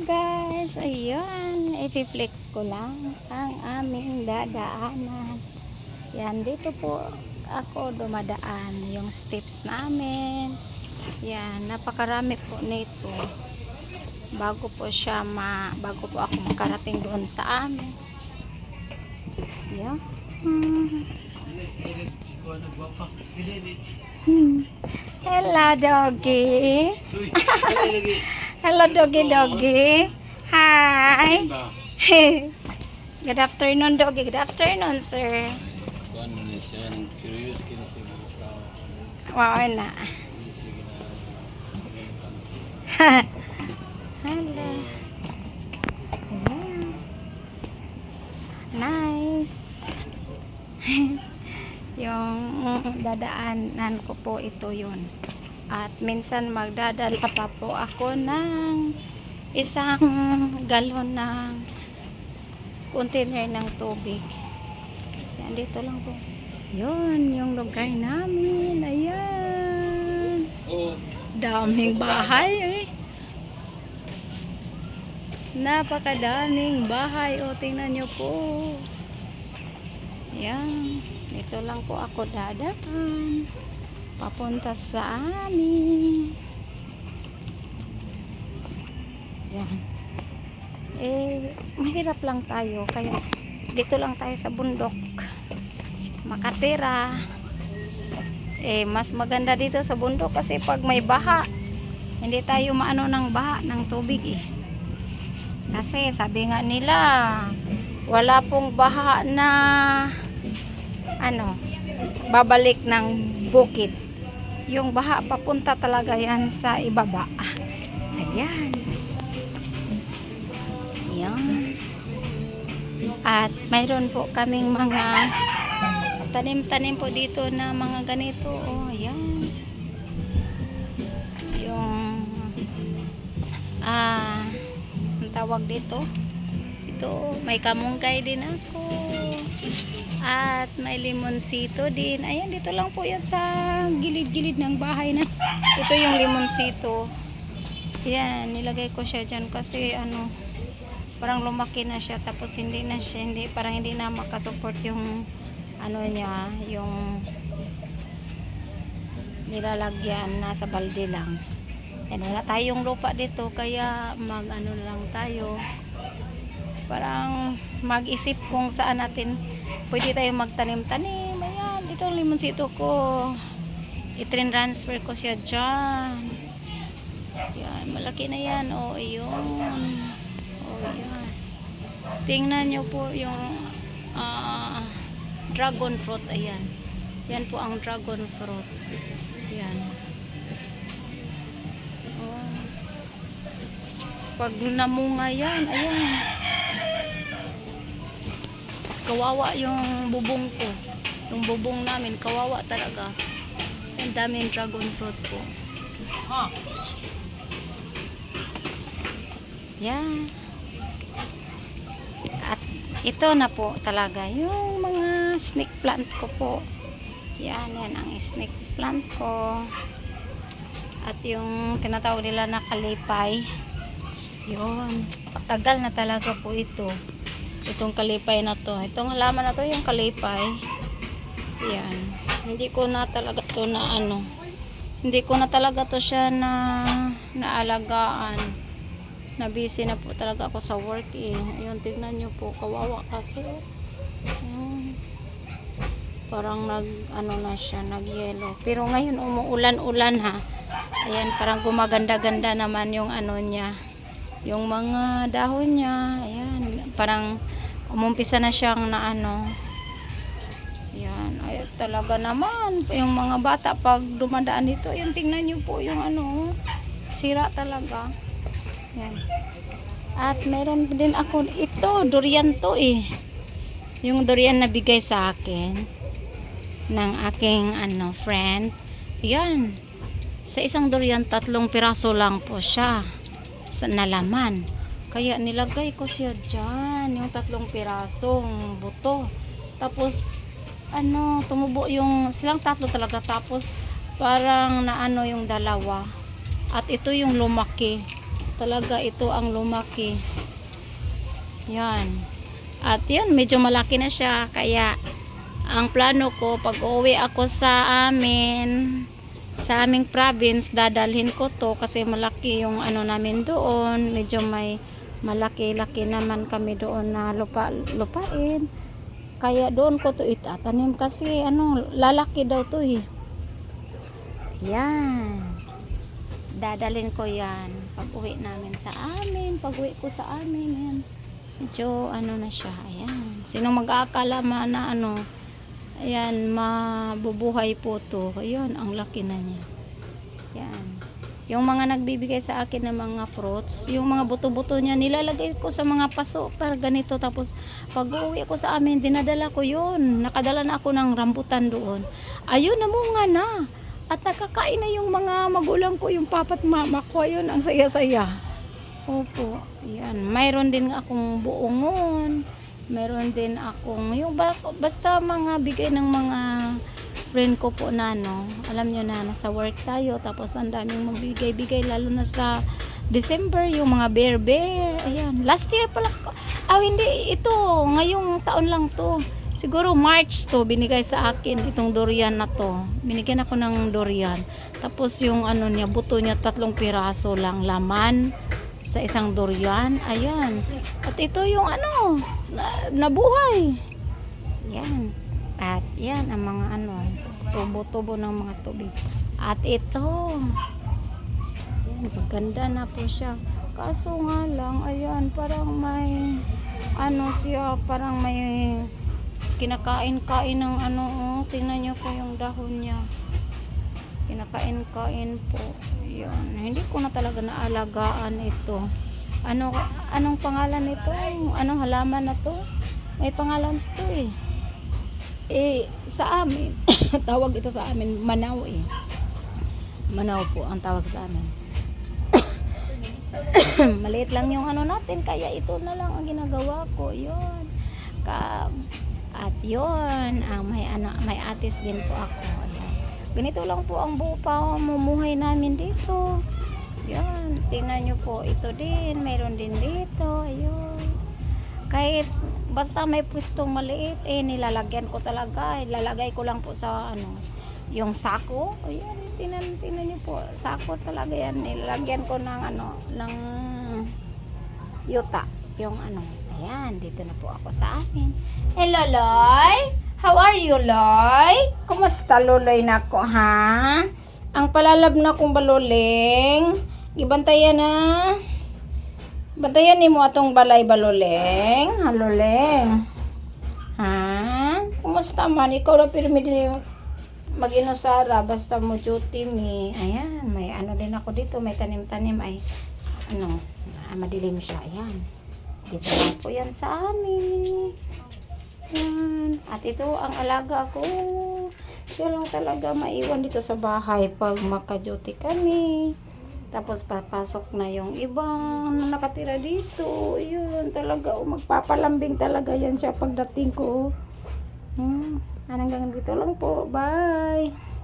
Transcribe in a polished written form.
guys, ayun, i-flex ko lang ang aming dadaanan. Yan, dito po ako dumadaan, yung steps namin. Yan, napakarami po nito. Bago po ako makarating doon sa amin. Yan. Hello, doggy. Hello, doggy. Hi. Good afternoon, doggy. Good afternoon, sir. Wow na. Hello. Ayan. Nice. Yung dadaanan ko po ito yun. At minsan magdadala pa po ako ng isang galon ng container ng tubig. Yan, dito lang po. Yun, yung lugar namin. Ayan. Daming bahay eh. Napakadaming bahay. O, tingnan nyo po. Yan. Dito lang po ako dadaan. Papunta sa amin. Yan. Mahirap lang tayo. Kaya dito lang tayo sa bundok makatira. Mas maganda dito sa bundok kasi pag may baha, hindi tayo maano ng baha ng tubig eh. Kasi sabi nga nila, wala pong baha na babalik ng bukid. Yung baha papunta talaga yan sa ibaba. Ayan. Ayan. At mayroon po kaming mga tanim-tanim po dito na mga ganito. Oh, ayan. Yung ang tawag dito. Ito, may kamunggay din ako. At may limonsito din. Ayan, dito lang po yan sa gilid-gilid ng bahay na. Ito yung limonsito. Yan, nilagay ko siya dyan kasi parang lumaki na siya. Tapos parang hindi na makasupport yung niya, yung nilalagyan, nasa balde lang. Yan, wala tayong lupa dito kaya lang tayo. Parang mag-isip kung saan natin pwede tayo magtanim-tanim. Ayan, ito ang limonsito ko. I-transfer ko siya dyan. Yan, malaki na yan. O, ayun. O, yan. Tingnan nyo po yung dragon fruit. Ayan. Yan po ang dragon fruit. Yan. O. Pag namunga yan, ayan. Kawawa yung bubong ko. Yung bubong namin, kawawa talaga. Ang daming dragon fruit po. Yan. At ito na po talaga yung mga snake plant ko po. Yan ang snake plant ko. At yung tinatawag nila na kalipay. Yun. Patagal na talaga po ito. Itong kalipay na to. Itong halaman na to yung kalipay. Yan. Hindi ko na talaga to hindi ko na talaga to siya naalagaan. Na-busy na po talaga ako sa work eh. Ayun, tignan nyo po. Kawawa kasi. Ayun. Parang na siya, nag-yellow. Pero ngayon umuulan-ulan ha. Ayan, parang gumaganda-ganda naman yung niya. Yung mga dahon niya. Ayan, parang umumpisa na siyang yan, ay talaga naman yung mga bata pag dumadaan dito, yung tingnan nyo po yung sira talaga. Yan. At meron din ako ito, durian to eh. Yung durian na bigay sa akin ng aking friend. Yan. Sa isang durian, 3 piraso lang po siya sa nalaman. Kaya nilagay ko siya dyan, yung 3 pirasong buto. Tapos, tumubo silang 3 talaga. Tapos, parang yung 2. At ito yung lumaki. talaga ito ang lumaki. Yan. At yan, medyo malaki na siya. Kaya, ang plano ko, pag uwi ako sa aming province, dadalhin ko to kasi malaki yung ano namin doon. Medyo may malaki-laki naman kami doon na lupain. Kaya doon ko to itatanim kasi lalaki daw to eh. Yan. Dadalhin ko yan pag uwi namin sa amin. Pag uwi ko sa amin, yan. Medyo na siya. Ayan. Sino mag-aakala na ayan, mabubuhay po to. Ayan, ang laki na niya. Yan. Yung mga nagbibigay sa akin ng mga fruits, yung mga buto-buto niya, nilalagay ko sa mga paso para ganito. Tapos, pag uwi ko sa amin, dinadala ko yun. Nakadala na ako ng rambutan doon. Ayun, namunga na. At nakakain na yung mga magulang ko, yung papa't mama ko. Ayun, ang saya-saya. Opo, yan. Mayroon din akong buongon. Mayroon din akong, yung basta mga bigay ng mga friend ko po na alam nyo na, nasa work tayo, tapos ang daming magbigay-bigay, lalo na sa December, yung mga bear, ayan, last year pala, hindi, ito, ngayong taon lang to, siguro March to, binigay sa akin, itong durian na to, binigyan ako ng durian, tapos yung niya, buto niya, 3 piraso lang, laman, sa isang durian, ayan, at ito yung nabuhay, yan. At yan ang mga tubo-tubo ng mga tubig. At ito, yan, maganda na po siya. Kaso nga lang, ayan, parang may siya, parang may kinakain-kain ng tingnan nyo po yung dahon niya. Kinakain-kain po. Yan, hindi ko na talaga naalagaan ito. Anong pangalan nito? Anong halaman na to? May pangalan to eh. Sa amin, tawag ito sa amin, manaw eh. Manaw po ang tawag sa amin. Maliit lang yung natin, kaya ito na lang ang ginagawa ko. Yun. At yun, may atis din po ako. Ayan. Ganito lang po ang buo pamumuhay namin dito. Yan, tingnan nyo po, ito din, mayroon din dito. Ayun. Kahit basta may pwestong maliit, nilalagyan ko talaga. Ilalagay ko lang po sa yung sako. Ayan, tingnan niyo po, sako talaga yan. Nilalagyan ko ng ng yuta. Yung ayan, dito na po ako sa amin. Hello, Loy! How are you, Loy? Kumusta, Luloy nako, ha? Ang palalab na kong baluling. Gibantayan na. Bantayan ni mo atong balay baluleng. Haluleng. Ha? Kumusta man? Ikaw na pirmi din mag-inusara. Basta mo duty mi. Ayan. May din ako dito. May tanim-tanim. Ay, madilim siya. Ayan. Dito lang po yan sa amin. Ayan. At ito ang alaga ko. Siya lang talaga maiwan dito sa bahay pag maka-duty kami. Tapos papasok na yung ibang nakatira dito. Yun talaga, magpapalambing talaga yan siya pagdating ko. Hanggang dito lang po. Bye!